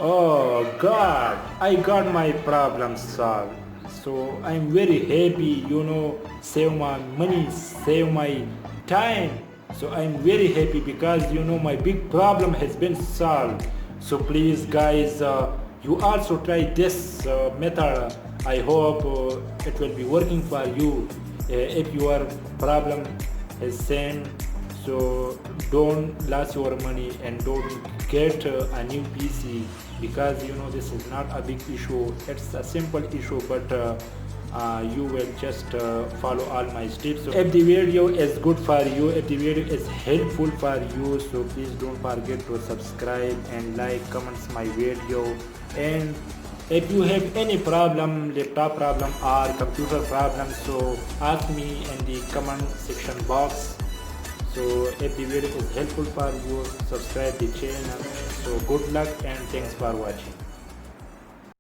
Oh God, I got my problem solved. So I'm very happy, save my money, save my time. So I'm very happy because my big problem has been solved. So please guys, you also try this method. I hope it will be working for you. If your problem is same, so don't lose your money and don't get a new PC, because this is not a big issue, it's a simple issue, but you will just follow all my steps. So if the video is good for you, if the video is helpful for you, so please don't forget to subscribe and like, comments my video. And if you have any problem, laptop problem or computer problem, so ask me in the comment section box. So if the video is helpful for you, subscribe the channel. So good luck and thanks for watching.